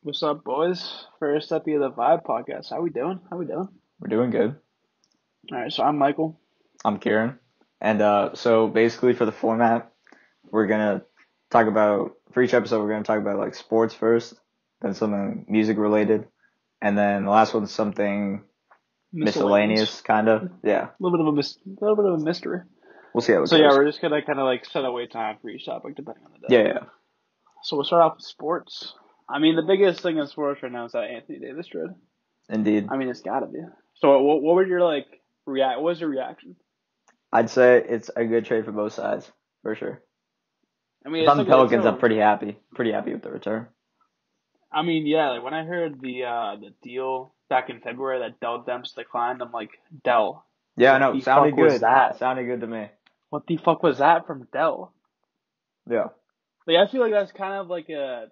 What's up, boys? First Epi of the Vibe Podcast. How we doing? How we doing? We're doing good. All right, so I'm Michael. I'm Kieran. And so basically for the format, we're gonna talk about for each episode we're gonna talk about like sports first, then something music related, and then the last one's something Miscellaneous. miscellaneous kinda. Yeah. Little bit of a mystery. We'll see how it So yeah, goes. we're just gonna kind of like set away time for each topic depending on the day. Yeah, yeah. So we'll start off with sports. I mean, the biggest thing in sports right now is that Anthony Davis trade. Indeed. I mean, it's gotta be. So what were your like react? What was your reaction? I'd say it's a good trade for both sides, for sure. I mean, If I'm the Pelicans, I'm pretty happy. Pretty happy with the return. I mean, yeah. Like when I heard the deal back in February that Dell Demps declined, I'm like, Dell. Yeah, I What know. the Sounded fuck was good. that? Sounded good to me. What the fuck was that from Dell? Yeah. Like, I feel like that's kind of like a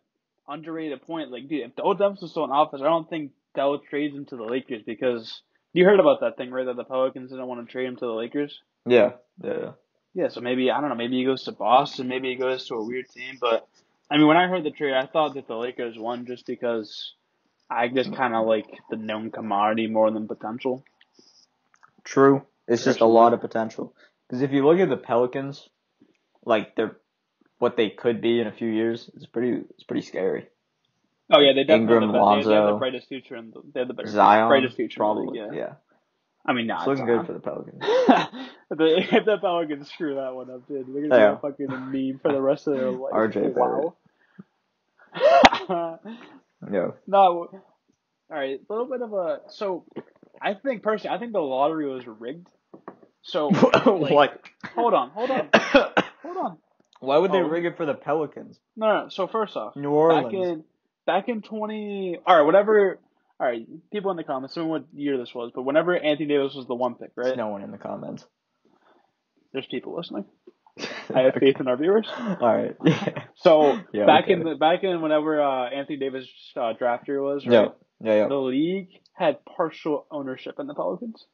underrated point. Like, dude, if Dell Demps was still in office, I don't think Dell trades him to the Lakers because you heard about that thing, right? That the Pelicans didn't want to trade him to the Lakers. Yeah. Yeah. Yeah, so maybe I don't know. Maybe he goes to Boston. Maybe he goes to a weird team. But I mean, when I heard the trade, I thought that the Lakers won just because I just kind of like the known commodity more than potential. True. It's just a Personally. lot of potential. Because if you look at the Pelicans, like they're what they could be in a few years, it's pretty scary. Oh yeah, Like they definitely Ingram, they have the Lonzo, brightest future in they have the Zion, brightest future in the league. probably. Yeah, Yeah, I mean, it's not looking good Zion. for the Pelicans. If the Pelicans screw that one up, dude, they're gonna be a Yeah, fucking meme for the rest of their life. RJ Barrett. Wow. Yeah. No, all right, a little bit of a. So, I think personally, I think the lottery was rigged. So, like, What? hold on, hold on. Why would they Oh, rig it for the Pelicans? no. So first off, New back Orleans. in back in 20. All right, whatever. All right, people in the comments, tell me what year this was. But whenever Anthony Davis was the one pick, There's right? no one in the comments. There's people listening. I have faith in our viewers. All right. Yeah. So Yeah. back Okay. in whenever Anthony Davis draft year was, Yeah. right? Yeah. The league had partial ownership in the Pelicans.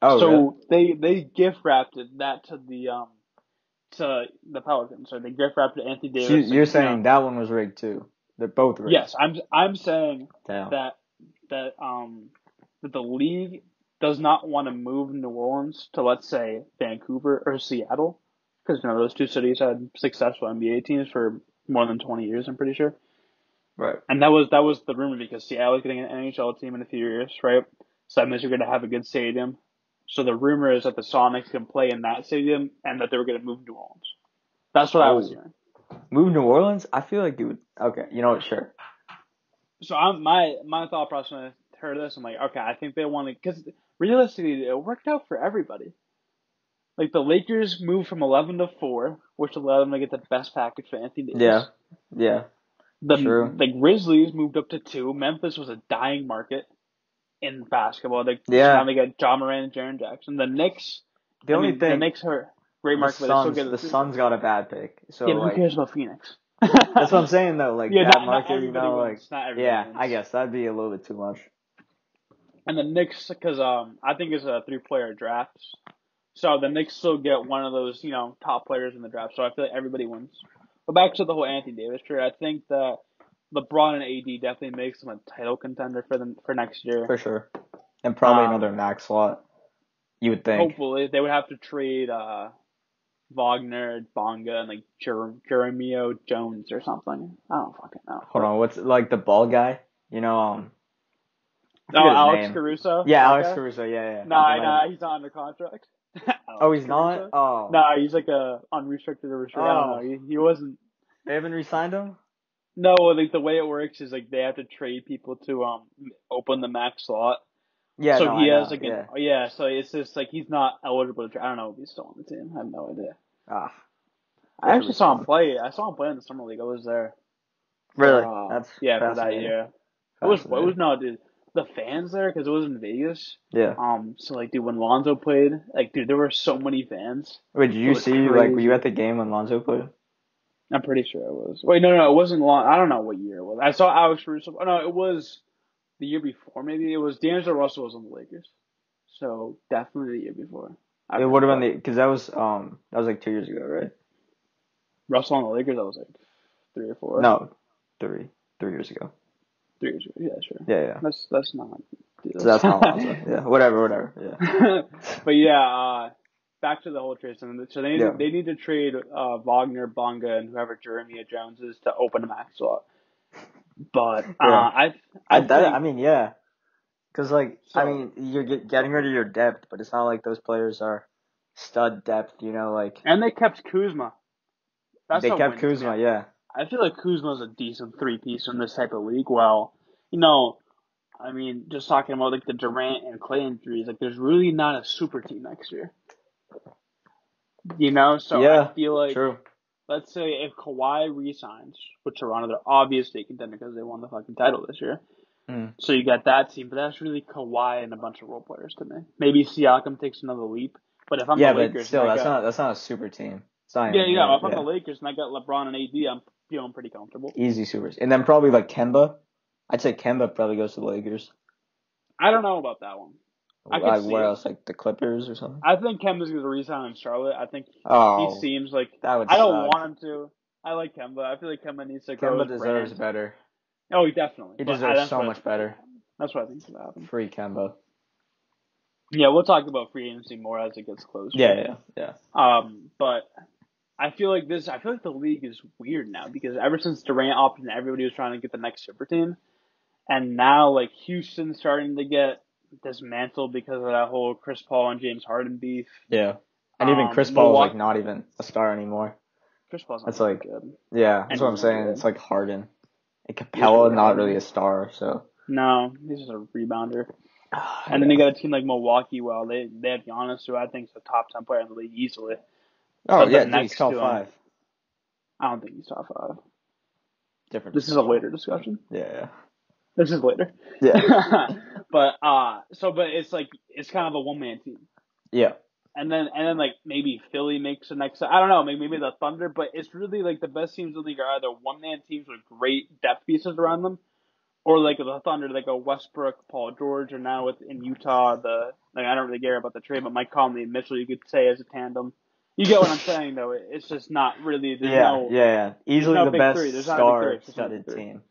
Oh, really? So they gift wrapped that to the Pelicans. So they gift wrapped Anthony So Davis. you're saying that one was rigged too? They're both rigged. Yes, I'm saying Damn. that that that the league does not want to move New Orleans to, let's say, Vancouver or Seattle, because those two cities had successful NBA teams for more than 20 years. I'm pretty sure. Right. And that was the rumor because Seattle is getting an NHL team in a few years, right? So that means you're going to have a good stadium. So the rumor is that the Sonics can play in that stadium and that they were going to move New Orleans. That's what I was hearing. Move New Orleans? I feel like you would. Okay, you know what? Sure. So my thought process when I heard this, I'm like, okay, I think they want to, because realistically, it worked out for everybody. Like the Lakers moved from 11 to 4, which allowed them to get the best package for Anthony Davis. Yeah. Yeah. True. The Grizzlies moved up to 2. Memphis was a dying market in basketball. So Yeah. now they got John Moran and Jaren Jackson. The Knicks, the Knicks are great market, but they still get The Suns got a bad pick. So yeah, but who like, cares about Phoenix? that's what I'm saying though. Like Yeah, that not market, everybody wins. like, Not everybody yeah, wins. I guess that'd be a little bit too much. And the Knicks, because I think it's a 3-player draft, so the Knicks still get one of those top players in the draft. So I feel like everybody wins. But back to the whole Anthony Davis trade, I think that LeBron and AD definitely makes them a title contender for next year. For sure. And probably another max slot. You would think. Hopefully they would have to trade Wagner, Bonga, and like Jeremio Jones or something. I don't fucking know. Hold on, what's like the ball guy? I forget his Alex name. Caruso. Yeah, Alex Caruso. Yeah. Nah, he's not under contract. Oh, he's not. Oh. Nah, he's like a unrestricted or restricted. I don't know. He wasn't. They haven't re-signed him. No, like the way it works is like they have to trade people to open the max slot. Yeah. So no, he I has know. like yeah. So it's just like he's not eligible to trade. I don't know if he's still on the team. I have no idea. Ah. I actually saw him play. I saw him play in the summer league. I was there. Really? That's for that year. It was no, dude. The fans there because it was in Vegas. Yeah. So like, dude, when Lonzo played, like, dude, there were so many fans. Wait, did you see crazy. like were you at the game when Lonzo played? I'm pretty sure it was. Wait, no, it wasn't long. I don't know what year it was. I saw Alex Caruso. Oh, no, it was the year before. Maybe it was D'Angelo Russell was on the Lakers. So definitely the year before. It would have been because that was like 2 years ago, right? Russell on the Lakers. That was like 3 or 4. No, three years ago. 3 years ago. Yeah, sure. Yeah. That's not. So that's not long. So, yeah. Whatever. Yeah. But yeah, back to the whole trade. So they need to trade Wagner, Bonga, and whoever Jeremiah Jones is to open a max slot. But Yeah. I think I mean, yeah. Because, like, so, I mean, you're getting rid of your depth, but it's not like those players are stud depth, you know, like. and they kept Kuzma. That's They a kept win to Kuzma, me. yeah. I feel like Kuzma's a decent 3-piece in this type of league. Well, you know, I mean, just talking about like the Durant and Clay injuries, like there's really not a super team next year. You know, so I Yeah, feel like, true. let's say if Kawhi resigns with Toronto, they're obviously a contender because they won the fucking title this year. Mm. So you got that team, but that's really Kawhi and a bunch of role players to me. Maybe Siakam takes another leap, but if I'm the Lakers, But still, and that's not a super team. It's not yeah, even yeah, near, if I'm the Lakers and I got LeBron and AD, I'm feeling pretty comfortable. Easy supers. And then probably like Kemba. I'd say Kemba probably goes to the Lakers. I don't know about that one. I can see where it. else? Like the Clippers or something? I think Kemba's going to resign in Charlotte. I think he seems like that would I don't suck. want him to. I like Kemba. I feel like Kemba needs to grow Kemba his deserves brand. better. Oh, he definitely. He deserves so much better. That's what I think is going to happen. Free Kemba. Yeah, we'll talk about free agency more as it gets closer. Yeah. But I feel like the league is weird now because ever since Durant opted in, everybody was trying to get the next super team, and now like Houston's starting to get dismantled because of that whole Chris Paul and James Harden beef. Yeah. And even Chris Paul is like not even a star anymore. Chris Paul's not That's like good. Yeah, that's what I'm saying. It's like Harden. And Capella, not really a star, so. No, he's just a rebounder. And then they got a team like Milwaukee. Well, they have Giannis, who I think is a top 10 player in the league easily. Oh yeah, he's top 5. I don't think he's top 5. Different. This is a later discussion. Yeah. This is later. Yeah. but it's like it's kind of a 1-man team. Yeah. And then like maybe Philly makes the next. I don't know. Maybe the Thunder, but it's really like the best teams in the league are either 1-man teams with great depth pieces around them, or like the Thunder, like a Westbrook, Paul George, or now in Utah, I don't really care about the trade, but Mike Conley and Mitchell, you could say as a tandem. You get what I'm saying, though. It's just not really. Yeah. Easily the best star-studded team.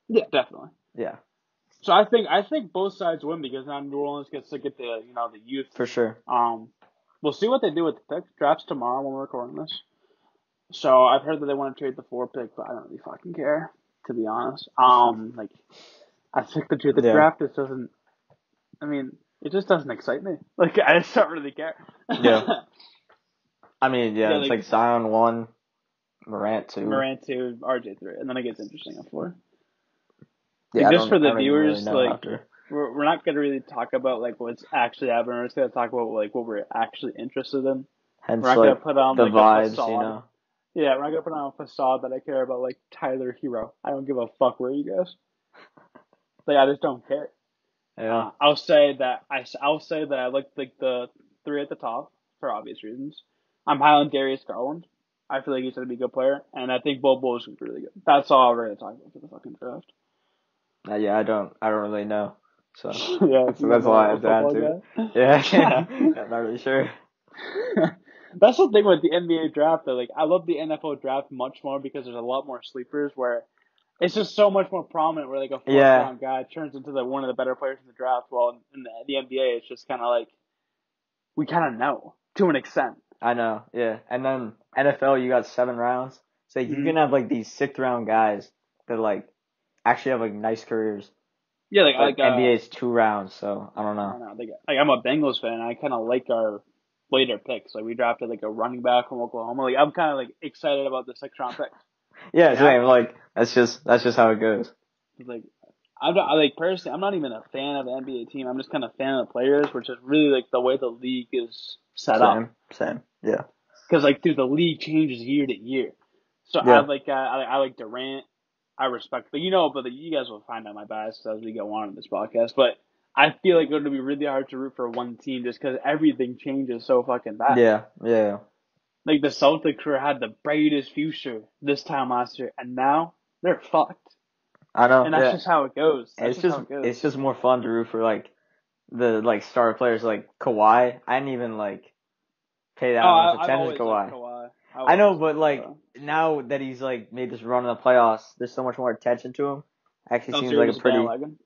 Yeah, definitely. Yeah. So I think both sides win because now New Orleans gets to get the youth. For sure. We'll see what they do with the pick. Draft's tomorrow when we're recording this. So I've heard that they want to trade the 4 pick, but I don't really fucking care, to be honest. Like I think the draft just doesn't. I mean, it just doesn't excite me. Like I just don't really care. Yeah. I mean, it's like Zion 1, Morant 2, RJ 3, and then it gets interesting at 4. Yeah, just for the viewers, really we're not gonna really talk about like what's actually happening. We're just gonna talk about like what we're actually interested in. Hence, we're not gonna put on the like vibes, a facade. Yeah, we're not gonna put on a facade that I care about like Tyler Hero. I don't give a fuck where he goes. Like I just don't care. Yeah. I'll say that I like the 3 at the top for obvious reasons. I'm high on Darius Garland. I feel like he's gonna be a good player, and I think Bol Bol's gonna be really good. That's all we're gonna talk about for the fucking draft. I don't really know. So yeah, so that's all I have to add to it. Yeah, I'm not really sure. That's the thing with the NBA draft though. Like I love the NFL draft much more because there's a lot more sleepers where it's just so much more prominent where like a 4th round guy turns into one of the better players in the draft. Well, in the NBA, it's just kind of like we kind of know to an extent. I know, yeah. And then NFL, you got 7 rounds, so you can have like these 6th round guys that like actually have like nice careers. Yeah, like NBA's 2 rounds, so I don't know. I don't know. Like I'm a Bengals fan. I kind of like our later picks. Like we drafted like a running back from Oklahoma. Like I'm kind of like excited about the 6th round pick. Yeah, same. Like that's just how it goes. Like personally, I'm not even a fan of the NBA team. I'm just kind of a fan of the players, which is really like the way the league is set up. Same. Yeah. Because like, dude, the league changes year to year. So I like Durant. I respect, but you guys will find out my bias as we go on in this podcast. But I feel like it's going to be really hard to root for one team just because everything changes so fucking fast. Yeah. Like the Celtics had the brightest future this time last year, and now they're fucked. I know, and that's just how it goes. It's just more fun to root for like the like star players like Kawhi. I didn't even like pay that much attention to Kawhi. I know, but like now that he's like made this run in the playoffs, there's so much more attention to him. Actually Oh, so seems you're like a just a pretty. bandwagon?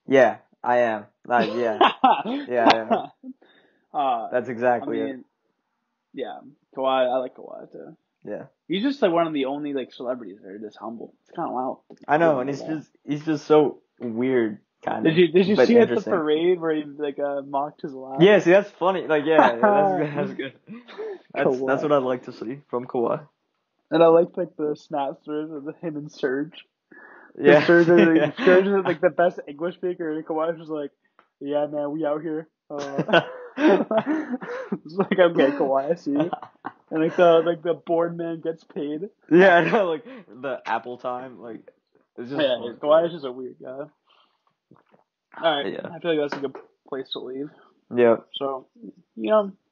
Yeah, I am. Yeah. That's I exactly it. mean, yeah, Kawhi. I like Kawhi too. Yeah, He's just like one of the only like celebrities that are just humble. It's kind of wild. I I know, didn't and know that. he's just so weird, kind of, Did you but see at the interesting. parade where he like mocked his laugh? Yeah, see, that's funny. Like, that's good. That's what Kawhi. I'd like to see from Kawhi. And I like the snap stories of him and Serge. Because Yeah, Serge is like the best English speaker, and Kawhi's just like, yeah, man, we out here. It's like, okay, Kawhi, I see you. And the board man gets paid. yeah, I know, like the Apple time, like it's just Yeah, fun. Kawhi is just a weird guy. Alright, Yeah, I feel like that's a good place to leave. yeah. So,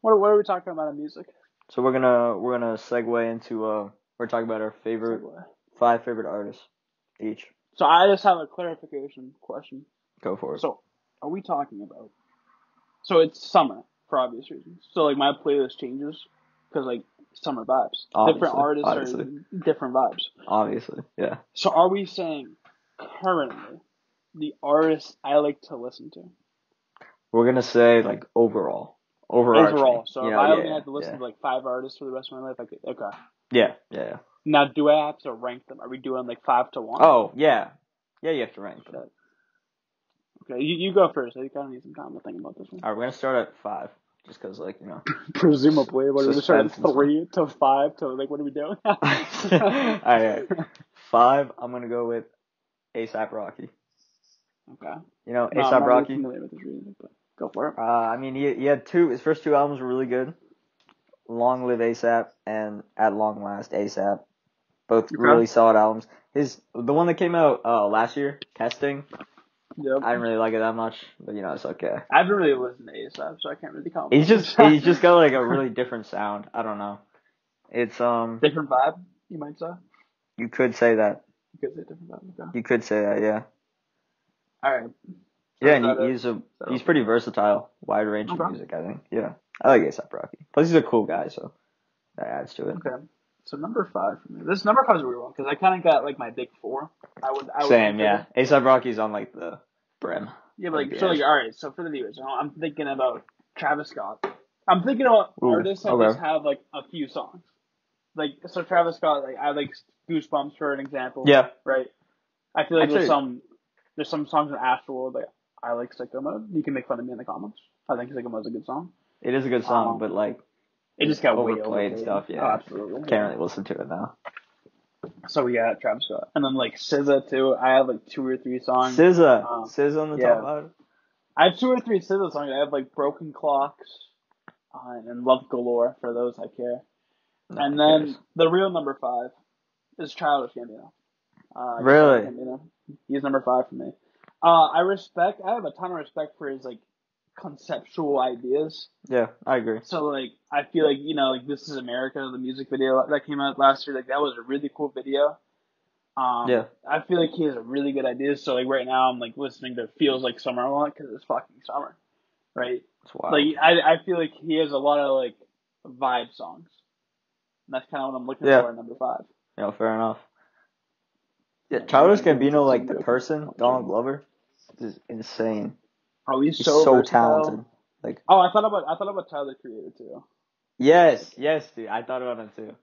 what are we talking about in music? So we're gonna segue into we're talking about our Segue. 5 favorite artists each. So I just have a clarification question. Go for it. So, are we talking about? So it's summer for obvious reasons. So like my playlist changes because like summer vibes. Different artists are different vibes. Obviously, yeah. So are we saying currently the artists I like to listen to? We're gonna say like overall. Overall. So if I only yeah, had to listen to like 5 artists for the rest of my life, I could. Okay. yeah. Now, do I have to rank them? Are we doing like 5 to 1? Oh, yeah. Yeah, you have to rank them. Okay, you go first. I kind of need some time to think about this one. Alright, we're gonna start at 5. Just cause, like, Presumably, what are we starting suspense. 3 to 5 to like what are we doing? Alright. 5, I'm gonna go with A$AP Rocky. Okay. You know, No, A$AP I'm not Rocky. really familiar with his music, but go for it. I mean, he had his first 2 albums were really good. Long Live A$AP and At Long Last A$AP. Both really solid albums. The one that came out last year, Testing. Yep. I didn't really like it that much, but it's okay. I haven't really listened to A$AP, so I can't really comment. He's just got like a really different sound. I don't know. It's different vibe, you might say. You could say that. You could say different vibe. Okay. You could say that, yeah. All right. So yeah, and he's pretty versatile, wide range of music. I think. Yeah, I like A$AP Rocky. Plus, he's a cool guy, so that adds to it. Okay. So number 5 for me. This number 5 is a weird one because I kind of got like my big 4. I would Same, yeah. A$AP Rocky's on like the brim. Yeah, but all right. So for the viewers, I'm thinking about Travis Scott. I'm thinking about artists that just have like a few songs. Like so, Travis Scott. Like I like Goosebumps for an example. Yeah. Right. I feel like there's some songs in Astroworld that I like Sicko Mode. You can make fun of me in the comments. I think Sicko Mode's a good song. It is a good song, but like it just got way overplayed stuff. Yeah, oh, absolutely. Can't really listen to it now. So we got Travis Scott, and then like SZA too. I have like 2 or 3 songs. SZA on the top 5. I have 2 or 3 SZA songs. I have like Broken Clocks, and Love Galore for those I care. No, and then the real number 5 is Childish Gambino. Really? Gambino. He's number 5 for me. I have a ton of respect for his like conceptual ideas. Yeah, I agree. So like I feel like like This Is America, the music video that came out last year, like that was a really cool video. Yeah. I feel like he has a really good ideas. So like right now I'm like listening to Feels Like Summer a lot because it's fucking summer, right? It's wild. Like I feel like he has a lot of like vibe songs. And that's kind of what I'm looking for in number 5. Yeah, fair enough. Yeah, Childish Gambino, like the person, Donald Glover, is insane. Oh, he's so talented. Like, I thought about Tyler the Creator too. Yes, dude. I thought about him too.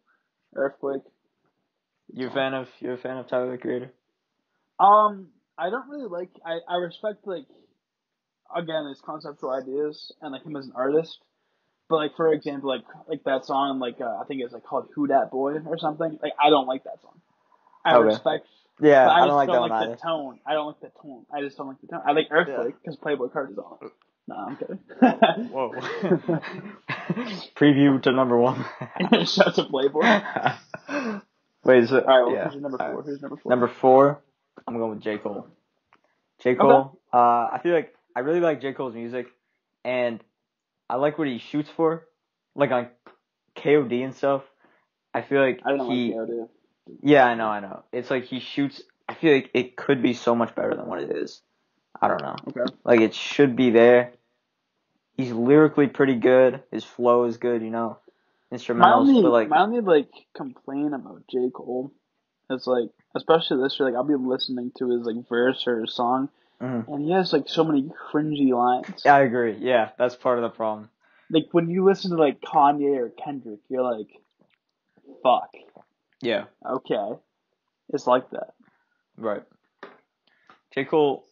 Earthquake. You're a fan of Tyler the Creator? I don't really like. I respect like, again, his conceptual ideas and like him as an artist. But like for example, like that song, like I think it's like called "Who Dat Boy" or something. Like I don't like that song. I respect. Yeah, I don't like that one either. The tone. I don't like the tone. I just don't like the tone. I like Earthquake because Playboy Cardi's on it. Nah, I'm kidding. Whoa. Preview to number 1. Shout to Playboy. Wait, so all right. Well, who's number 4? Who's number 4? Number 4, I'm going with J. Cole. J. Cole. Okay. I feel like I really like J. Cole's music, and I like what he shoots for, like on KOD and stuff. I feel like I don't like KOD. Yeah, I know. It's like he shoots. I feel like it could be so much better than what it is. I don't know. Okay. Like it should be there. He's lyrically pretty good. His flow is good, instrumentals. My only complaint about J. Cole It's like, especially this year, like I'll be listening to his like verse or his song, Mm-hmm. and he has like so many cringy lines. Yeah, I agree. Yeah, that's part of the problem. Like when you listen to like Kanye or Kendrick, you're like, fuck, Yeah, okay, it's like that. right. J. Cole,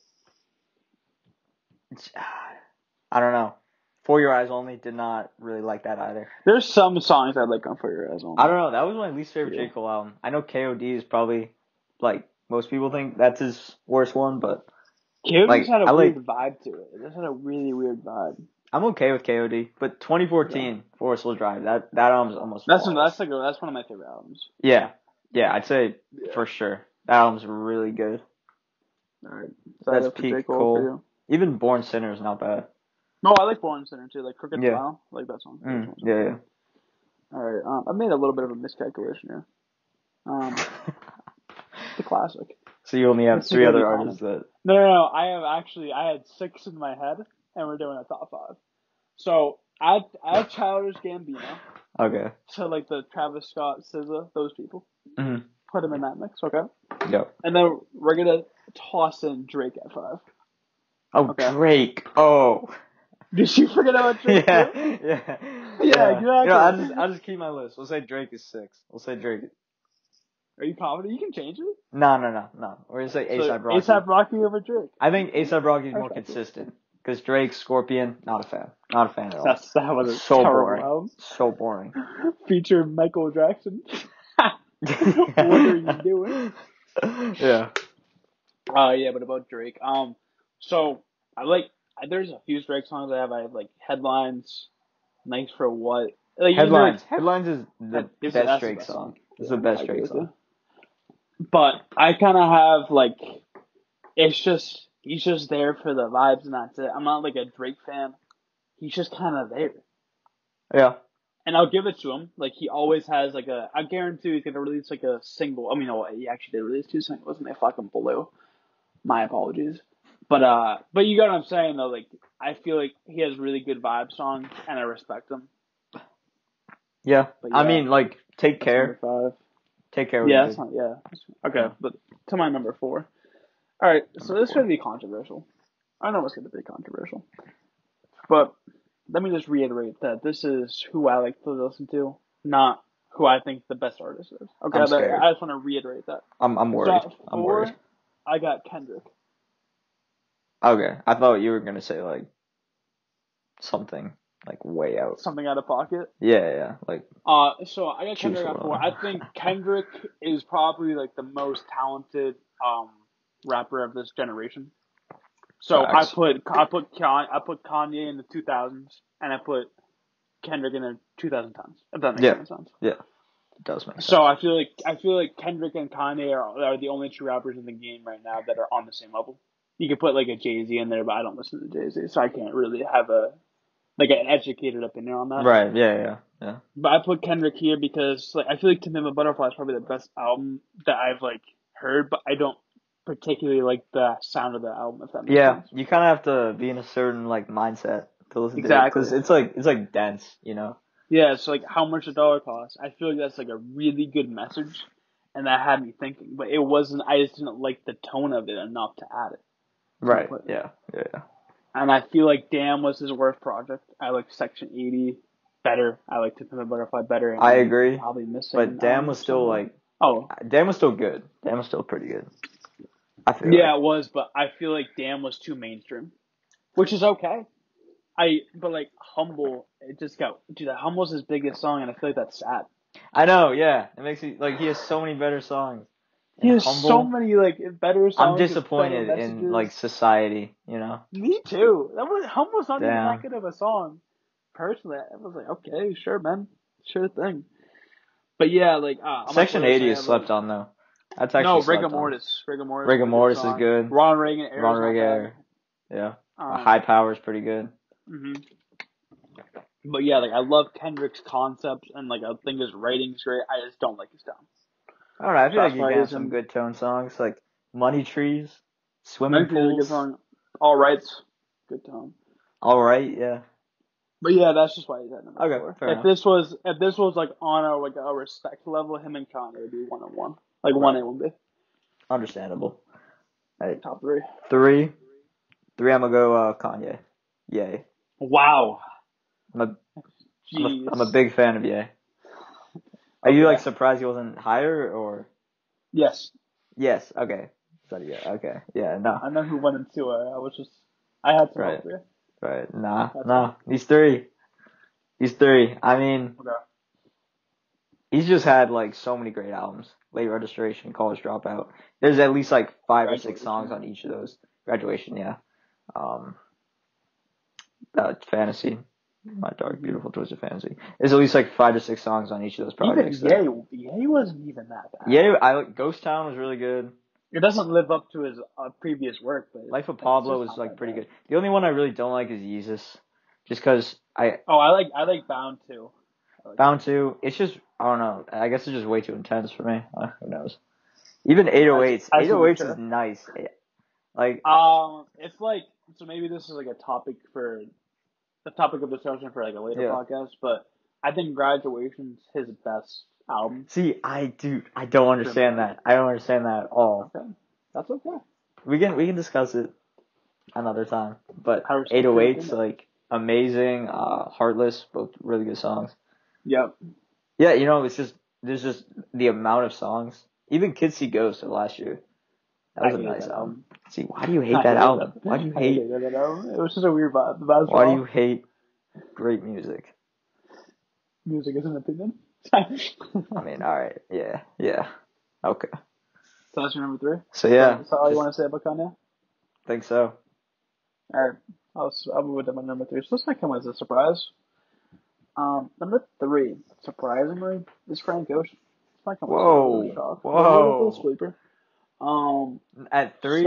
I don't know. For Your Eyes Only, did not really like that either. There's some songs I like on For Your Eyes Only. I don't know. That was my least favorite Yeah. J. Cole album. I know K.O.D. is probably, like, most people think that's his worst one, but, K.O.D.'s like, had a I like, weird vibe to it. It just had a really weird vibe. I'm okay with K.O.D., but 2014, Forest Hill Drive, that album's almost flawless. That's one of my favorite albums. Yeah. Yeah, I'd say for sure. That album's really good. Alright. That's For J. peak Cole for Cole. you. Even Born Sinner is not bad. No, I like Born Center too. Like Crooked Yeah. Smile. I like that song. Yeah. Alright. I made a little bit of a miscalculation here. The classic. So you only have It's 3 gonna be other common. artists that. No. I had 6 in my head, and we're doing a top 5. So I had Childish Gambino. Okay. So like the Travis Scott, SZA, those people. Mm-hmm. Put them in that mix, okay? Yep. And then we're gonna toss in Drake at 5. Oh, Okay. Drake. Oh. Did you forget about Drake Yeah. too? Yeah. Yeah, exactly. You know, I'll just keep my list. We'll say Drake is 6. We'll say Drake. Are you confident? You can change it. No. We're gonna say A$AP Rocky. A$AP Rocky over Drake. I think A$AP Rocky is more consistent. Because Drake, Scorpion, not a fan. Not a fan at all. That was a so terrible boring. album. So boring. Featured Michael Jackson. What are you doing? Yeah. Yeah, but about Drake. So there's a few Drake songs I have. I have like Headlines, Nice for What. Like, Headlines. Headlines is the that's best the Drake best song. It's Yeah, the best I agree Drake with song. you. But I kind of have like, he's just there for the vibes and that's it. I'm not like a Drake fan. He's just kind of there. Yeah. And I'll give it to him. Like, he always has, like, I guarantee he's going to release, like, a single. I mean, no, he actually did release 2 singles, and they fucking blew. My apologies. But you got what I'm saying, though. Like, I feel like he has really good vibe songs, and I respect him. Yeah. But I mean, like, Take Care. Number 5. Take Care. Yeah, that's not, yeah. Okay, but to my number 4. All right, so this is going to be controversial. I know it's going to be controversial. But let me just reiterate that this is who I like to listen to, not who I think the best artist is. Okay, I'm scared. I just want to reiterate that. I'm worried. So I'm worried. I got Kendrick. Okay, I thought you were gonna say like something like way out. Something out of pocket. Yeah, like. So I got Kendrick at 4. I think Kendrick is probably like the most talented rapper of this generation. So Facts. I put Kanye in the 2000s, and I put Kendrick in the 2010s. If that makes any sense. Yeah, it does make sense. So I feel like Kendrick and Kanye are the only 2 rappers in the game right now that are on the same level. You could put like a Jay-Z in there, but I don't listen to Jay-Z, so I can't really have an educated opinion on that. Right. Yeah. But I put Kendrick here because like I feel like To Pimp a Butterfly is probably the best album that I've like heard, but I don't particularly like the sound of the album. If that makes sense. You kind of have to be in a certain like mindset to listen to it because it's like dense, you know. Yeah, so like how much $1 costs. I feel like that's like a really good message, and that had me thinking. But it wasn't. I just didn't like the tone of it enough to add it. Right. Yeah. And I feel like Damn was his worst project. I like Section 80 better. I like To Pimp a Butterfly better. And I agree. Probably missing. But Damn was still like. Oh. Damn was still good. Damn was still pretty good. I feel. Yeah, it was, but I feel like Damn was too mainstream, which is okay. But like Humble, it just got Humble's his biggest song, and I feel like that's sad. I know, yeah. It makes me like he has so many better songs. He has so many like better songs. I'm disappointed in like Society, you know. Me too. Humble's not even that good of a song. Personally, I was like, okay, sure, man, sure thing. But yeah, like Section 80 is slept on though. That's actually Rigor Mortis. Rigor Mortis is good. Ron Reagan Air. Yeah. High Power is pretty good. Mhm. But yeah, like I love Kendrick's concepts and like I think his writing's great. I just don't like his tone. I don't know. I feel like you can have some good tone songs like Money Trees, Swimming Pools. Good song. All Right's good tone. All Right, yeah. But yeah, that's just why he's at number 4. Fair enough. If this was like on a respect level, him and Kanye would be 1-on-1. Like 1A, 1B. Understandable. Hey, Top 3. three, I'm gonna go Kanye. Yay. Wow. I'm Jeez. a big fan of Ye. Are you like surprised he wasn't higher or? Yes. Yes. Okay. So yeah. Okay. Yeah. No. I know who went into it. I had some hope here. Right. Nah. These three. I mean, Okay. he's just had like so many great albums. Late Registration, College Dropout. There's at least like 5 or 6 songs on each of those. Graduation, yeah. Fantasy. My Dark, Beautiful Twisted Fantasy. There's at least like 5 or 6 songs on each of those projects. Even Ye wasn't even that bad. Yeah, Ghost Town was really good. It doesn't live up to his previous work, but Life of Pablo was like pretty good. The only one I really don't like is Yeezus, just because I like Bound too. Bound to. It's just I don't know. I guess it's just way too intense for me. Who knows? Even 808s. 808s is nice. Like it's like so maybe this is like a topic of discussion for like a later podcast, but I think Graduation's his best album. See, I don't understand that. I don't understand that at all. Okay. That's okay. We can discuss it another time. But 808's like amazing, Heartless, both really good songs. Yep. Yeah, there's just the amount of songs. Even Kids See Ghosts of last year. That was a nice album. See, why do you hate that album? Why do you hate that album? It was just a weird vibe. Why do you hate great music? Music is an opinion. I mean, alright, yeah. Okay. So that's your number 3? So yeah. Is that all you want to say about Kanye? Think so. Alright. I'll move with my number 3. So this might come as a surprise. Number 3, surprisingly, is Frank Ocean. This might come as a shock. Whoa. A little sleeper. At 3?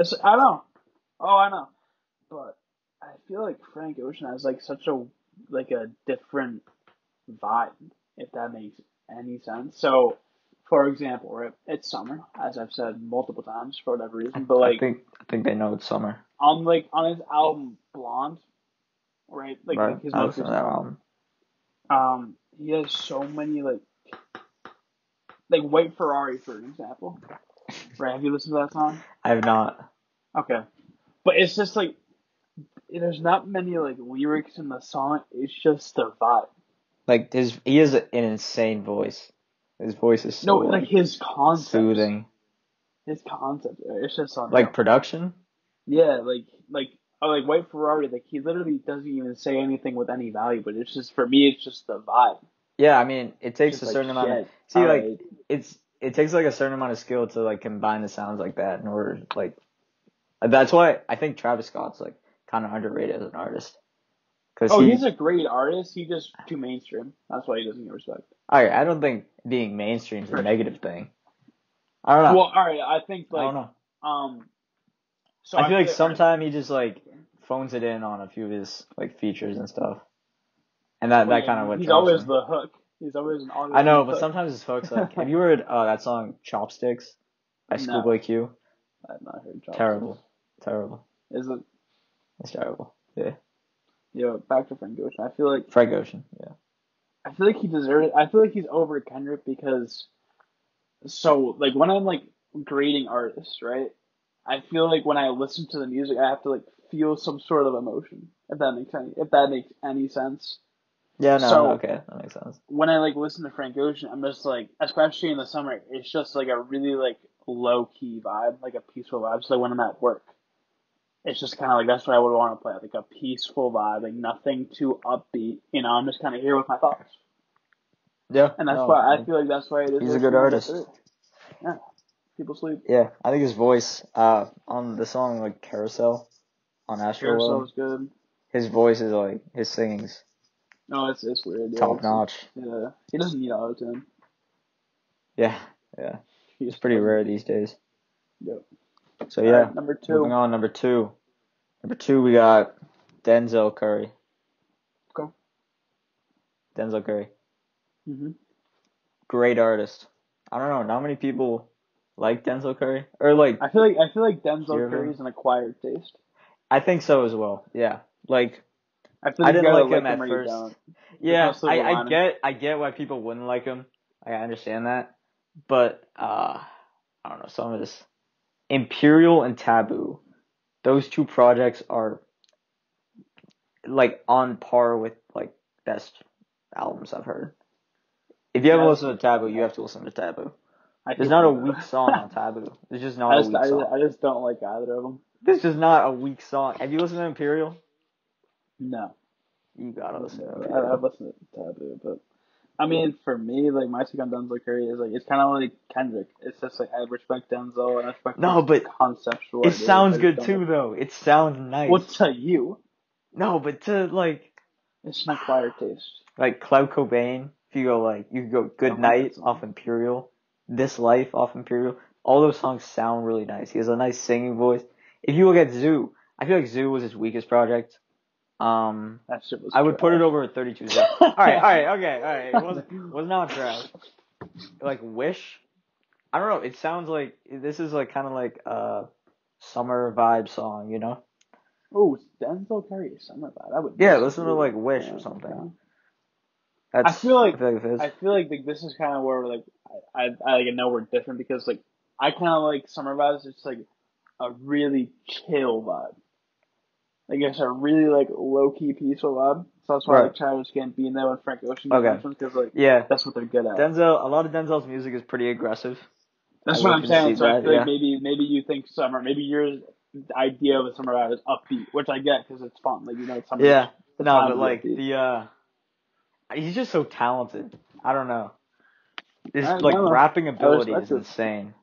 So, I know. Oh, I know. But I feel like Frank Ocean has like such a different vibe, if that makes any sense. So, for example, right, it's summer, as I've said multiple times for whatever reason. But like, I think they know it's summer. On his album Blonde, right? Like his most recent album. He has so many like White Ferrari, for example. Right? Have you listened to that song? I have not. Okay, but it's just like there's not many like lyrics in the song. It's just the vibe. Like he has an insane voice. His voice is so like his concept, soothing. His concept, it's just on like production. Yeah, like White Ferrari. Like he literally doesn't even say anything with any value, but it's just for me, it's just the vibe. Yeah, I mean, it takes a certain amount of it takes like a certain amount of skill to like combine the sounds like that in order like. That's why I think Travis Scott's like kind of underrated as an artist. He's a great artist. He's just too mainstream. That's why he doesn't get respect. Alright, I don't think being mainstream is a negative thing. I don't know. Well, alright, I think like I don't know. So I feel like sometimes he just like phones it in on a few of his like features and stuff, and that kind of what. He's always the hook. He's always an I know, but sometimes his hooks like. Have you heard that song "Chopsticks" by Schoolboy Q? I have not heard Chopsticks. Terrible. Is it? It's terrible. Yeah. Yeah. Back to Frank Ocean. I feel like Frank Ocean. Yeah. I feel like he deserves it. I feel like he's over Kendrick because. So like when I'm like grading artists, right? I feel like when I listen to the music, I have to like feel some sort of emotion. If that makes any sense. Yeah, no, okay, that makes sense. When I like listen to Frank Ocean, I'm just like, especially in the summer, it's just like a really like low key vibe, like a peaceful vibe. So like when I'm at work, it's just kind of like that's what I would want to play, like a peaceful vibe, like nothing too upbeat. I'm just kind of here with my thoughts. Yeah, and that's why I feel like that's why it is. He's a good artist. Yeah. People sleep. Yeah, I think his voice on the song like Carousel on Astroworld. Carousel is good. His voice is like his singing's. No, it's weird. Top notch. Yeah, he doesn't need auto-tune. Yeah. It's pretty rare these days. Yep. So yeah, right, number 2. Moving on, number 2. Number 2, we got Denzel Curry. Okay. Denzel Curry. Mhm. Great artist. I don't know. Not many people like Denzel Curry, or like. I feel like Denzel Curry is an acquired taste. I think so as well. Yeah, like. I didn't like him at first. Yeah, I get why people wouldn't like him. I understand that, but I don't know, some of this Imperial and Taboo. Those two projects are like on par with like best albums I've heard. If you haven't listened to Taboo, you have to listen to Taboo. There's not a weak song on Taboo. There's just not a weak song. I just don't like either of them. There's just not a weak song. Have you listened to Imperial? No. You gotta listen to Imperial. I've listened to Taboo, but I mean, for me, like my take on Denzel Curry is like it's kind of like Kendrick. It's just like I respect Denzel and I respect but conceptual. it sounds good too, though. It sounds nice. Well, to you? No, but to like, it's an acquired taste. Like Cloud Cobain. If you go like, you could go Good Night off Imperial, This Life off Imperial. All those songs sound really nice. He has a nice singing voice. If you look at Zoo, I feel like Zoo was his weakest project. That shit was I would put it over at 32 Zoo. Alright. It was not trash. Like Wish, I don't know. It sounds like this is like kind of like a summer vibe song, you know? Oh, Denzel Curry summer vibe. Listen to like Wish or something. I feel like this is kind of where like I know we're different because like I kind of like summer vibes. It's like a really chill vibe. Like it's a really like low key peaceful vibe. So that's why I like Childish Gambino and Frank Ocean because like that's what they're good at. A lot of Denzel's music is pretty aggressive. That's what I'm saying. So I feel like maybe you think summer, maybe your idea of a summer vibe is upbeat, which I get because it's fun. Like it's summer. Yeah, no, but like upbeat. He's just so talented. I don't know. His rapping ability is insane.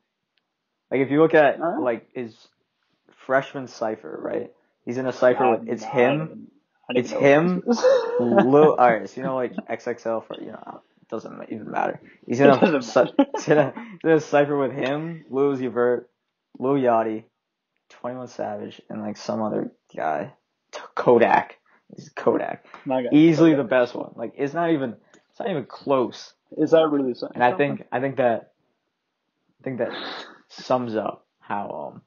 Like if you look at like his freshman cipher, right? He's in a cipher with it's him, Lil. Alright, so like XXL for it doesn't even matter. He's in a cipher with him, Lil Uzi Vert, Lil Yachty, 21 Savage, and like some other guy, Kodak. He's Kodak. Easily the best one. Like it's not even close. Is that really something? And I think that sums up how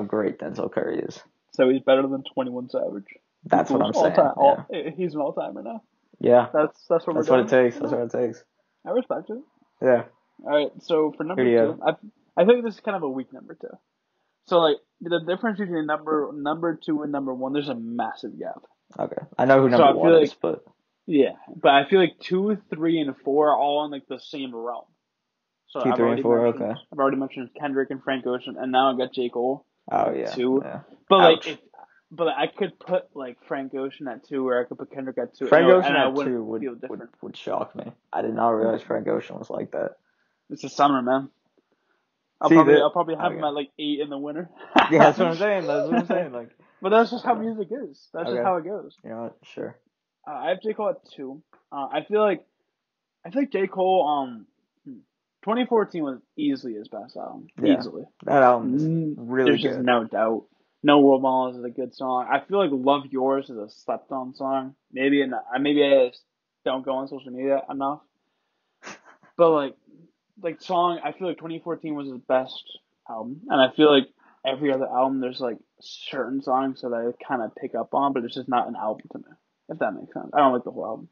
great Denzel Curry is. So he's better than 21 Savage. That's what I'm saying. He's an all-timer now. Yeah. That's what it takes. That's what it takes. I respect it. Yeah. All right. So for number 2, I think this is kind of a weak number 2. So like the difference between number 2 and number 1, there's a massive gap. Okay. I know who number 1 is, but yeah, but I feel like 2, 3, and 4 are all in like the same realm. So 2, 3, and 4. Okay. I've already mentioned Kendrick and Frank Ocean, and now I got J. Cole. Oh yeah. 2. Yeah. But but I could put like Frank Ocean at 2, or I could put Kendrick at 2. Frank Ocean at 2 would shock me. I did not realize Frank Ocean was like that. It's the summer, man. I'll probably have him at like 8 in the winter. Yeah, that's what I'm saying. Like, but that's just how music is. That's just how it goes. You know what? Sure. I have J. Cole at 2. I feel like J. Cole 2014 was easily his best album. Yeah, easily. That album is really good. There's just no doubt. No World Models is a good song. I feel like Love Yours is a slept on song. Maybe I just don't go on social media enough. But like song, I feel like 2014 was his best album, and I feel like every other album there's like certain songs that I kind of pick up on, but it's just not an album to me. If that makes sense, I don't like the whole album.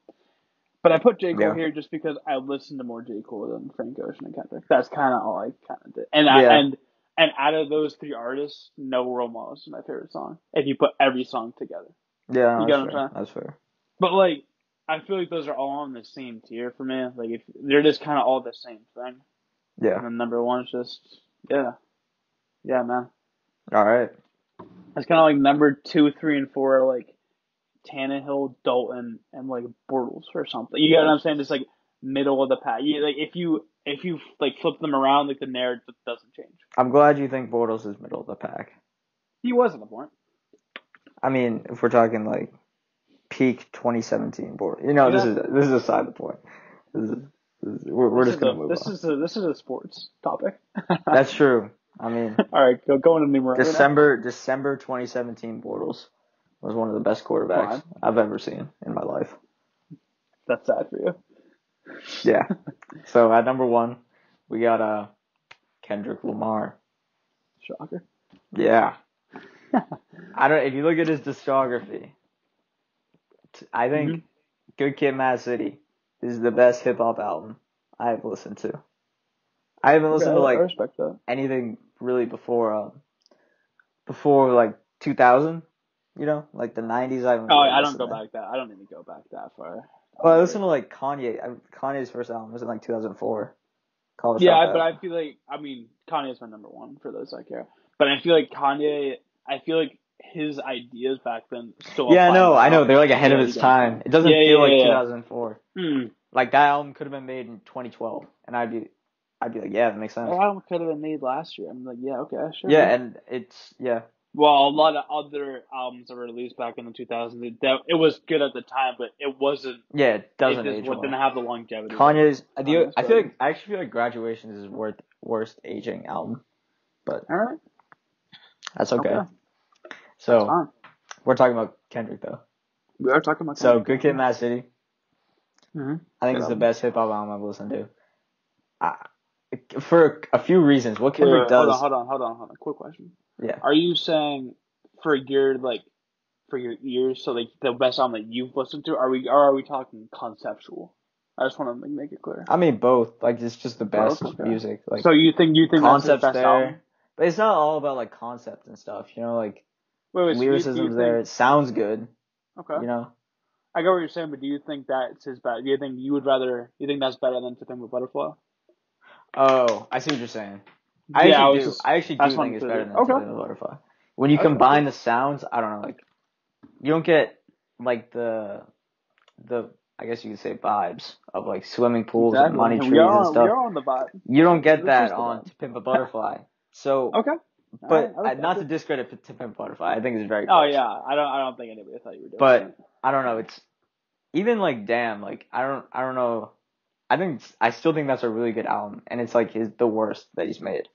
But I put J. Cole here just because I listened to more J. Cole than Frank Ocean and Kendrick. That's kind of all I kind of did. And out of those 3 artists, No World Models is my favorite song. If you put every song together. Yeah, you get what I'm saying? That's fair. But like, I feel like those are all on the same tier for me. Like, if they're just kind of all the same thing. Yeah. And then number 1 is just yeah, man. All right. It's kind of like number 2, 3, and 4 are like Tannehill, Dalton, and like Bortles or something. You get what I'm saying? Just like middle of the pack. Like if you like flip them around, like the narrative doesn't change. I'm glad you think Bortles is middle of the pack. He was at the point. I mean, if we're talking like peak 2017 Bortles, this is aside the point. We're just gonna move on. This is a sports topic. That's true. I mean, all right, go into numero. December 2017 Bortles was one of the best quarterbacks I've ever seen in my life. That's sad for you. Yeah. So at number 1, we got Kendrick Lamar. Shocker. Yeah. If you look at his discography, I think Good Kid, Mad City is the best hip hop album I've listened to. I haven't listened to I like respect that. anything really before like 2000. You know, like the 90s. I haven't Oh, really I don't listened go to. back that. I don't even go back that far. Well, I listened to like Kanye. Kanye's first album was in like 2004. College Yeah, but Dropout. I feel like Kanye's my number one for those I care. But I feel like Kanye. I feel like his ideas back then still Yeah, apply no, I know now. they're like ahead of Yeah, you its get what I'm time. saying. It Yeah, doesn't feel yeah, like yeah, 2004. yeah. Mm. Like that album could have been made in 2012, and I'd be like, yeah, that makes That sense. album could have been made last year. I'm like, yeah, okay, sure. Yeah, Man. and it's yeah. Well, a lot of other albums that were released back in the 2000s, it was good at the time, but it wasn't. Yeah, it It doesn't just age didn't well. have the longevity. Kanye's, Kanye's I feel does. like I actually feel like Graduations is worst aging album, but All right. that's okay. Okay. So That's fine. we're talking about Kendrick though. We are talking about So Kendrick. Good Kid, Mad City. Mm-hmm. I think it's the best hip hop album I've listened to. For a few reasons. What Kendrick does. Hold on. Quick question. Yeah. Are you saying for your ears, so like the best album that you've listened to? Are we talking conceptual? I just want to make it clear. I mean both. Like it's just the best Both? Okay. music. Like So you think that's his concepts best there, album? but it's not all about like concept and stuff. You know, like Wait, lyricism's there. It sounds good. Okay. You know. I get what you're saying, but do you think that's his best? Do you think you think that's better than To Pimp a Butterfly? Oh, I see what you're saying. I actually do think it's better than okay. To Pimp a Butterfly. When you combine the sounds, I don't know, like you don't get like the I guess you could say vibes of like swimming pools and money trees and stuff. We are on the vibe. You don't get that on To Pimp a Butterfly. So okay. But not to discredit To Pimp a Butterfly, I think it's very close. Oh yeah, I don't think anybody thought you were doing but that. I don't know. It's even like damn, like I don't know. I still think that's a really good album, and it's like the worst that he's made.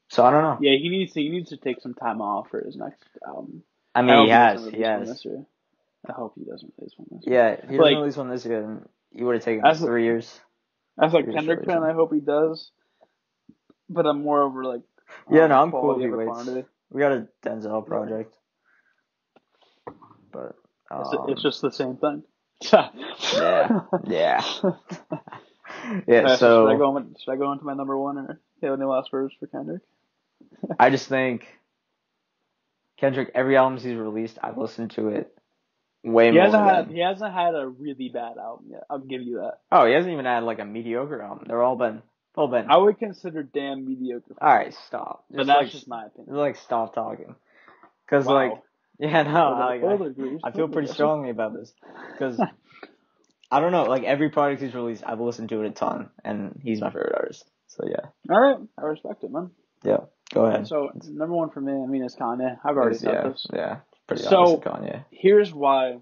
So I don't know. Yeah, he needs to take some time off for his next album. I mean, he has. I hope he doesn't release one this year. Yeah, he doesn't release one this year, and he would have taken 3 years. As a Kendrick fan, I hope he does. But I'm more over like. Yeah, no, I'm cool if he waits. Quantity. We got a Denzel project, but it's just the same thing. yeah. Yeah. So should I go into my number one, or have any last words for Kendrick? I just think Kendrick, every album he's released, I've listened to it way more. He hasn't had a really bad album yet. I'll give you that. Oh, he hasn't even had like a mediocre album. They're all been. I would consider damn mediocre. All right, stop. But that's just my opinion. Like, stop talking. Because, I feel pretty strongly about this. Because, I don't know, like, every product he's released, I've listened to it a ton, and he's my favorite artist. So, yeah. All right. I respect it, man. Yeah. Go ahead. So, number one for me, is Kanye. I've already said this. Yeah. Pretty obvious Kanye. Here's why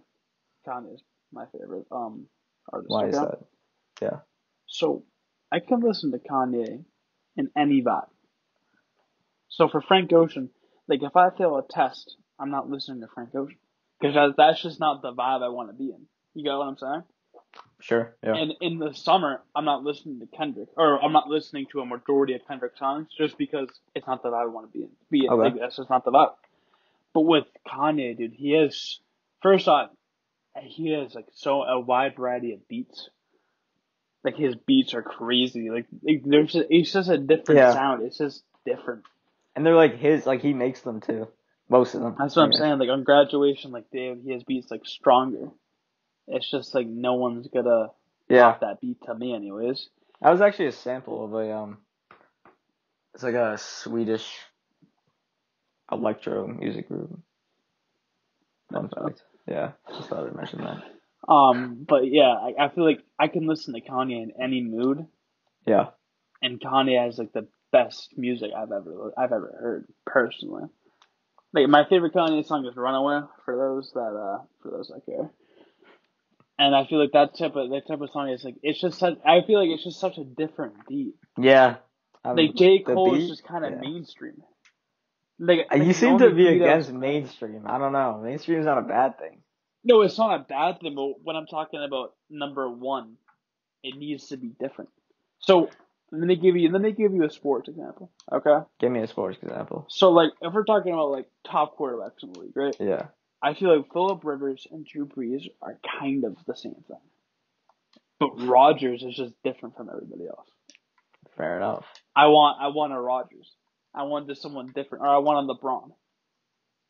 Kanye is my favorite artist. Why is that? Yeah. So, I can listen to Kanye in any vibe. So for Frank Ocean, like if I fail a test, I'm not listening to Frank Ocean because that's just not the vibe I want to be in. You get what I'm saying? Sure. Yeah. And in the summer, I'm not listening to Kendrick, or I'm not listening to a majority of Kendrick songs just because it's not the vibe I want to be in. Okay. Like, that's just not the vibe. But with Kanye, dude, he has like a wide variety of beats. Like his beats are crazy. It's just a different sound. It's just different. And they're like he makes them too. Most of them. That's what I'm saying. Like on Graduation, like he has beats like stronger. It's just like no one's gonna pop that beat to me, anyways. That was actually a sample of it's like a Swedish electro music group. Fun fact. Yeah, just thought I'd mention that. But yeah, I feel like I can listen to Kanye in any mood. Yeah. And Kanye has like the best music I've ever heard personally. Like my favorite Kanye song is "Runaway" for those that care. And I feel like that type of song is like I feel like it's just such a different beat. Yeah. Like J. Cole is just kind of mainstream. Like you seem to be against mainstream. I don't know. Mainstream is not a bad thing. No, it's not a bad thing, but when I'm talking about number one, it needs to be different. So let me give you a sports example. Okay? Give me a sports example. So like if we're talking about like top quarterbacks in the league, right? Yeah. I feel like Phillip Rivers and Drew Brees are kind of the same thing. But Rodgers is just different from everybody else. Fair enough. I want a Rodgers. I want just someone different, or I want a LeBron.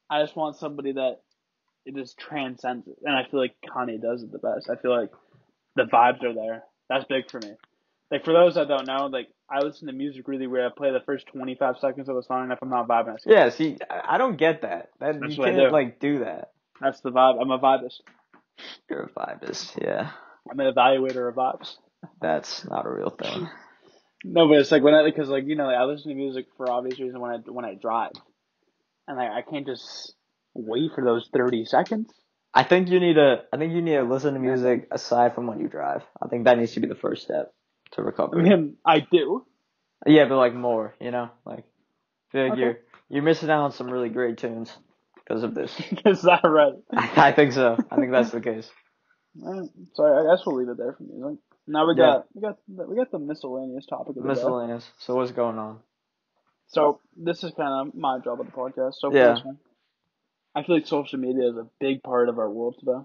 I just want somebody that it just transcends it, and I feel like Kanye does it the best. I feel like the vibes are there. That's big for me. Like, for those that don't know, like, I listen to music really weird. I play the first 25 seconds of a song, and if I'm not vibing, I skip. Yeah, see, I don't get that. That's You what I can't, do. like, do that. That's the vibe. I'm a vibist. You're a vibist, yeah. I'm an evaluator of vibes. That's not a real thing. No, but it's like because like I listen to music for obvious reason when I drive, and I can't just wait for those 30 seconds. I think you need to listen to music aside from when you drive. I think that needs to be the first step to I recovery. mean, I do. Yeah, but like more, like I feel like Okay. you're missing out on some really great tunes because of this. Is that right? I think so. I think that's the case. So I guess we'll leave it there for music. Now we got the miscellaneous topic of the day. Miscellaneous. So what's going on? So this is kind of my job of the podcast. So for Yeah. this one, I feel like social media is a big part of our world today.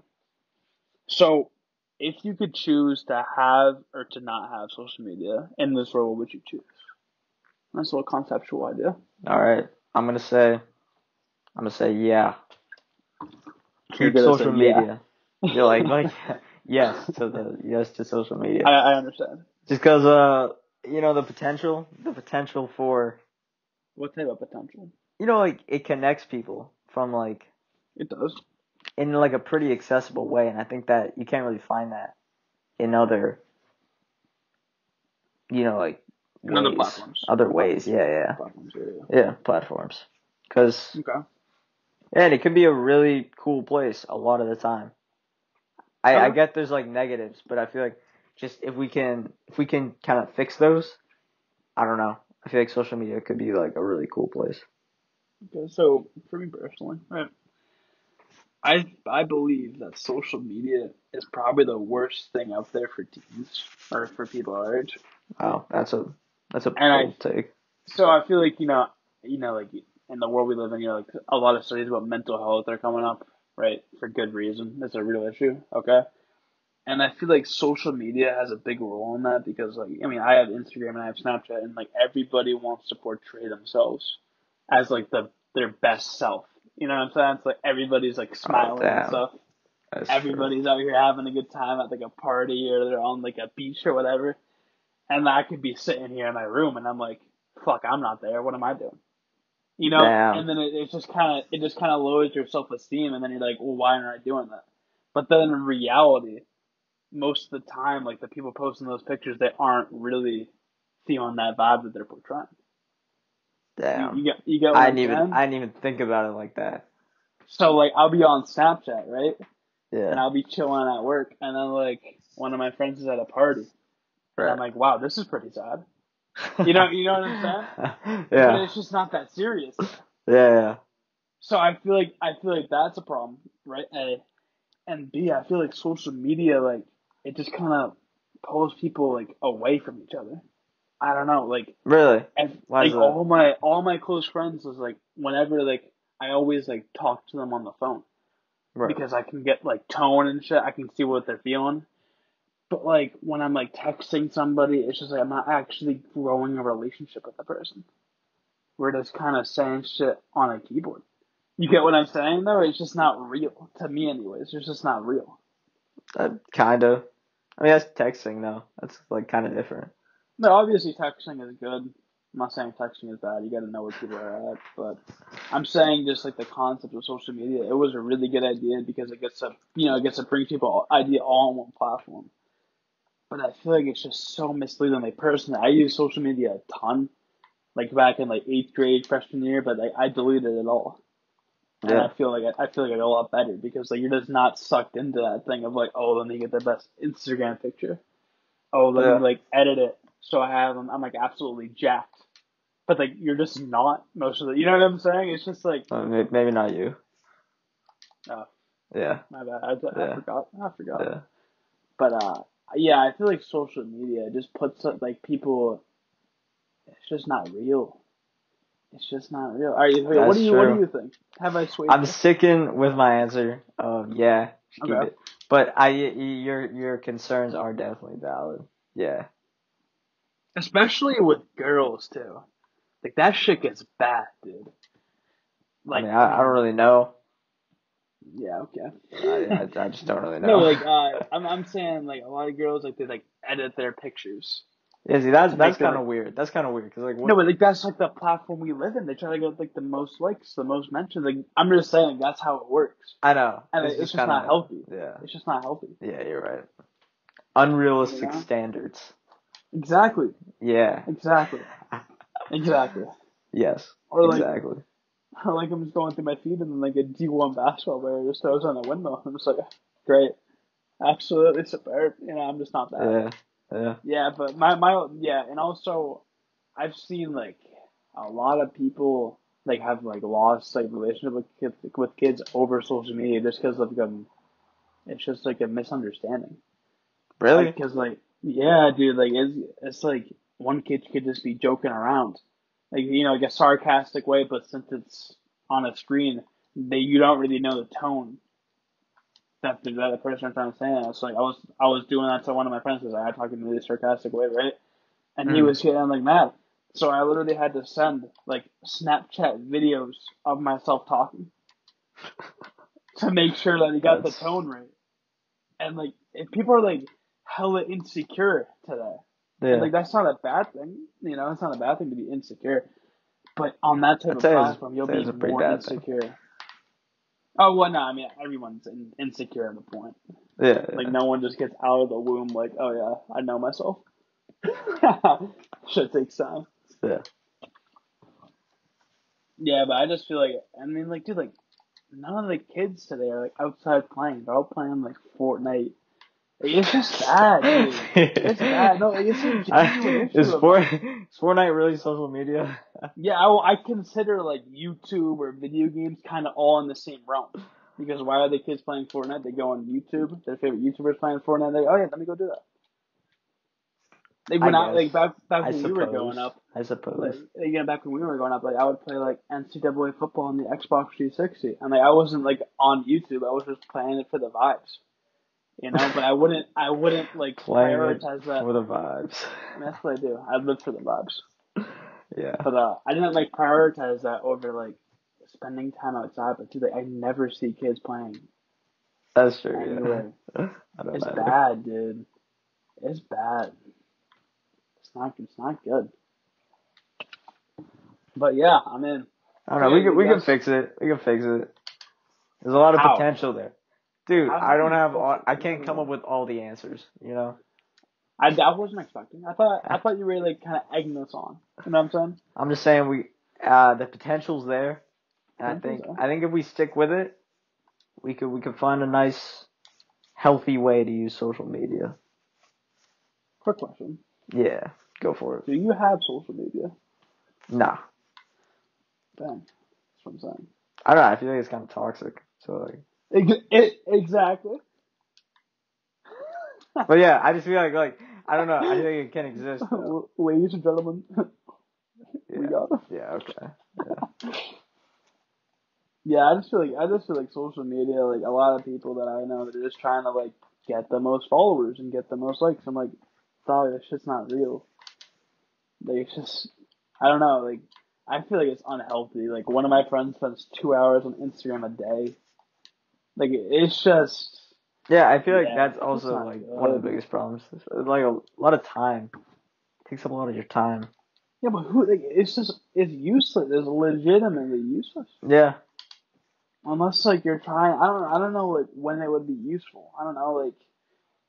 So if you could choose to have or to not have social media in this world, what would you choose? That's a little conceptual idea. All right. I'm gonna say yeah. You're gonna social say media. You're like yes to social media. I understand. Just because the potential for What type of potential? like it connects people from like It does. in like a pretty accessible way, and I think that you can't really find that in other like in other platforms. Other ways, yeah. Platforms, yeah, platforms. Because okay. And it can be a really cool place a lot of the time. I get there's like negatives, but I feel like just if we can kind of fix those, I don't know. I feel like social media could be like a really cool place. Okay, so for me personally, right, I believe that social media is probably the worst thing out there for teens or for people our age. Wow, that's a And bold take. So I feel like like in the world we live in, like a lot of studies about mental health are coming up, right? For good reason. It's a real issue, okay? And I feel like social media has a big role in that because, like, I mean, I have Instagram and I have Snapchat, and like everybody wants to portray themselves as like their best self. You know what I'm saying? It's like everybody's like smiling and stuff. That's Everybody's out here having a good time at like a party or they're on like a beach or whatever. And I could be sitting here in my room and I'm like, fuck, I'm not there. What am I doing? Damn. And then it just kind of lowers your self esteem, and then you're like, well, why aren't I doing that? But then in reality, most of the time, like the people posting those pictures, they aren't really feeling that vibe that they're portraying. Damn. You get what I'm saying? I didn't even think about it like that. So like I'll be on Snapchat, right? Yeah. And I'll be chilling at work, and then like one of my friends is at a party, and I'm like, wow, this is pretty sad. You know what I'm saying? Yeah. But it's just not that serious. Yeah. So I feel like that's a problem, right? A, and B, I feel like social media, like, it just kind of pulls people like away from each other. I don't know, like, really. Why like all my close friends was like whenever like I always like talk to them on the phone, right? Because I can get like tone and shit. I can see what they're feeling. But like when I'm like texting somebody, it's just like I'm not actually growing a relationship with the person. We're just kind of saying shit on a keyboard. You get what I'm saying though? It's just not real to me, anyways. It's just not real. Kind of. I mean, that's texting though. That's like kind of different. No, obviously texting is good. I'm not saying texting is bad. You got to know where people are at, but I'm saying just like the concept of social media, it was a really good idea because it gets to bring people idea all on one platform. But I feel like it's just so misleading. Like personally, I use social media a ton, like back in like 8th grade, freshman year, but like I deleted it all. And I feel like I go a lot better because like you're just not sucked into that thing of like, oh, let me get the best Instagram picture. Oh, let me like edit it so I have them. I'm like absolutely jacked. But like you're just not most of it. You know what I'm saying? It's just like maybe not you. Oh. Yeah. My bad. I forgot. Yeah. But yeah, I feel like social media just puts like people. It's just not real. It's just not real. All right, what do you think? Have I swayed? I'm sticking with my answer of yeah. Keep it. But your concerns are definitely valid. Yeah. especially with girls too. Like that shit gets bad, dude. I Like, mean, I don't really know. yeah, okay. I just don't really No, know. like I'm saying like a lot of girls like they like edit their pictures Yeah, see, to that's make their kind like of weird. That's kind of weird because like no, what? but like that's like the platform we live in. They try to get like the most likes, the most mentions. Like I'm just saying that's how it works, I know. and It's it's just just kind not of healthy. yeah. It's just not healthy. Yeah, you're right. You Unrealistic know? standards. Exactly. Yeah. Exactly. Exactly. Yes. Or like Exactly. or like I'm just going through my feed and then like a D1 basketball player just throws on a windmill. I'm just like, great, absolutely superb. You know, I'm just not that. Yeah. Yeah. Yeah, but yeah, and also I've seen like a lot of people like have like lost like relationship with kids over social media just because of it's just like a misunderstanding. Like, Really? cause like yeah, dude, like it's like one kid could just be joking around, like like a sarcastic way, but since it's on a screen, you don't really know the tone that the person I'm trying to say. It's like I was doing that to one of my friends because I had talking in a really sarcastic way, right? And he Mm. was getting like mad. So I literally had to send like Snapchat videos of myself talking to make sure that he got the That's tone right. And like, if people are like hella insecure today, and yeah. like that's not a bad thing, it's not a bad thing to be insecure. But on that type I'd of say platform, you'll it's be a pretty more bad thing. insecure. Oh well, no, I mean everyone's insecure at a point. Yeah. Like Yeah. no one just gets out of the womb like, oh yeah, I know myself. Shit takes time. Yeah. Yeah, but I just feel like, I mean, like, dude, like, none of the kids today are, like, outside playing. They're all playing, like, Fortnite. Like, it's just bad, dude. It's bad. No, like, it's a genuine Is issue of mine. Fortnite really social media? Yeah, I consider, like, YouTube or video games kind of all in the same realm. Because why are the kids playing Fortnite? They go on YouTube, their favorite YouTubers playing Fortnite, they go, oh, yeah, let me go do that. Like, I when I, guess. like, back I when we were growing suppose. up, I suppose. like again back when we were growing up, like I would play like NCAA football on the Xbox 360, and like I wasn't like on YouTube. I was just playing it for the vibes. But I wouldn't like Playing it prioritize that. for the vibes. I mean, that's what I do. I live for the vibes, Yeah. but I didn't like prioritize that over like spending time outside. But dude, like I never see kids playing That's true, anywhere. yeah. I don't It's either. bad, dude. It's bad. It's not. It's not good. But yeah, I mean, I don't I know. feel like We can that's fix it. We can fix it. There's a lot of how. potential there. Dude, How I do don't you have fix all, it? I I can't don't come up know. with all the answers, you know? I wasn't expecting. I thought you were like kind of egging us on. You know what I'm saying? I'm just saying the potential's there. And Potential's there. I think if we stick with it, we could find a nice, healthy way to use social media. Quick question: Yeah, go for it. do you have social media? Nah. Dang, that's what I'm saying. I don't know, I feel like it's kind of toxic. So like, Exactly. but yeah, I just feel like I don't know. I feel like it can exist though. Ladies and gentlemen, we Yeah. got it. Yeah. Okay. Yeah. Yeah, I just feel like social media, like a lot of people that I know, they're just trying to like get the most followers and get the most likes. I'm like, dog, this shit's not real. Like it's just, I don't know. Like I feel like it's unhealthy. Like one of my friends spends 2 hours on Instagram a day. Like it's just, Yeah, I feel like yeah, that's it's just also not like one of the good. biggest problems. It's like a lot of time. It takes up a lot of your time. Yeah, but who? Like, it's useless. It's legitimately useless. Yeah. Unless like you're trying. I don't know like when it would be useful. I don't know like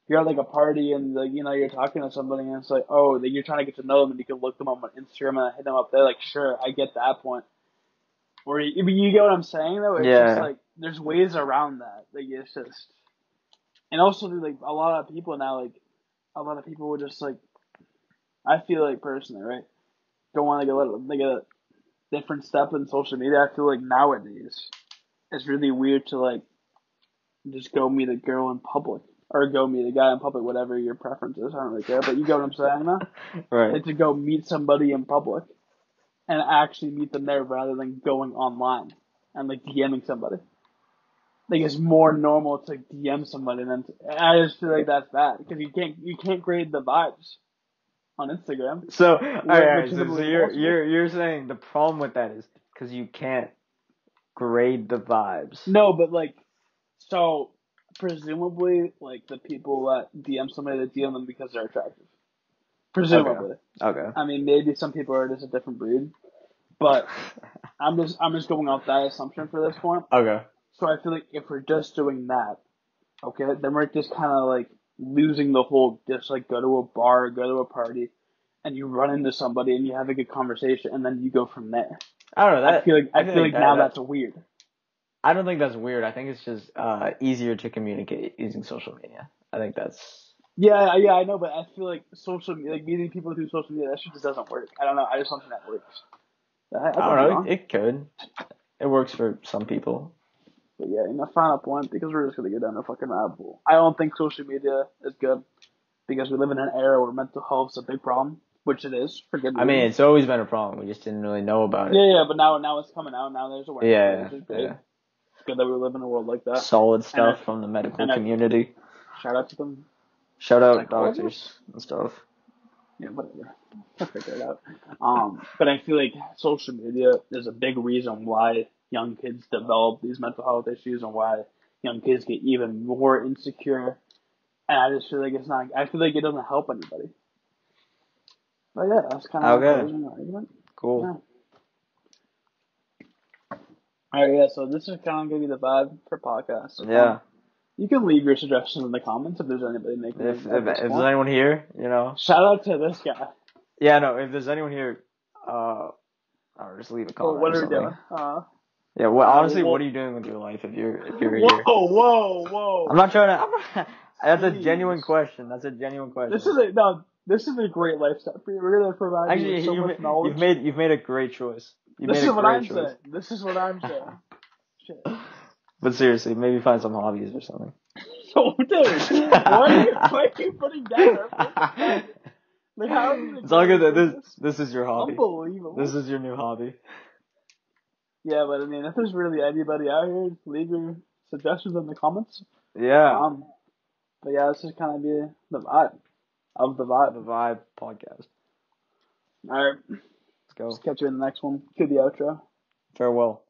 you're at like a party and like you're talking to somebody and it's like oh like, you're trying to get to know them and you can look them up on Instagram and hit them up there. Like sure, I get that point. Or you get what I'm saying though. It's just Yeah. like there's ways around that. Like it's just and also like a lot of people now like a lot of people would just like I feel like personally right go on like a different step in social media. I feel like nowadays it's really weird to like just go meet a girl in public or go meet a guy in public, whatever your preference is. I don't really care, but you get what I'm saying, though. Right. Like to go meet somebody in public and actually meet them there rather than going online and like DMing somebody. Like it's more normal to DM somebody than I just feel like that's bad because you can't grade the vibes on Instagram. So, all right, so legitimately you're saying the problem with that is because you can't grade the vibes. No, but like, so presumably, like the people that DM somebody that DM them because they're attractive. Presumably. Okay. I mean, maybe some people are just a different breed, but I'm just going off that assumption for this point. Okay. So I feel like if we're just doing that, okay, then we're just kind of like losing the whole just like go to a bar, go to a party, and you run into somebody and you have a good conversation, and then you go from there. I don't know. I feel like now that's weird. I don't think that's weird. I think it's just easier to communicate using social media. I think that's. Yeah, I know, but I feel like like meeting people through social media, that shit just doesn't work. I don't know. I just don't think that works. I I don't know. It could. It works for some people. But yeah, final point, because we're just gonna get down a fucking rabbit hole. I don't think social media is good because we live in an era where mental health is a big problem, which it is for good reason. I mean, it's always been a problem. We just didn't really know about it. Yeah, but now it's coming out. Now there's awareness. Yeah, Which is great. It's good that we live in a world like that. Solid stuff from the medical community. Shout out to them. Shout out doctors and stuff. Yeah, whatever. I'll figure it out. But I feel like social media is a big reason why young kids develop these mental health issues and why young kids get even more insecure. And I just feel like it's not. I feel like it doesn't help anybody. But yeah, that's kind of my closing argument. Cool. Yeah. All right, yeah. So this is kind of gonna be the vibe for podcast. So yeah. You can leave your suggestions in the comments if there's anybody making. If there's anyone here, Shout out to this guy. Yeah, no. If there's anyone here, or just leave a comment. What are we doing? Yeah. Honestly, what are you doing with your life if you're here? Whoa! I'm not trying to. That's a genuine question. This is a great lifestyle for you. We're gonna provide you with so much knowledge. You've made a great choice. This is what I'm saying. Shit. But seriously, maybe find some hobbies or something. So, dude, why are you putting down? Like, how it's all good. This is your hobby. Unbelievable. This is your new hobby. Yeah, but I mean, if there's really anybody out here, leave your suggestions in the comments. Yeah. But yeah, this is kind of be the vibe of the vibe. The Vibe Podcast. All right. Let's go. Let's catch you in the next one. Cue the outro. Farewell.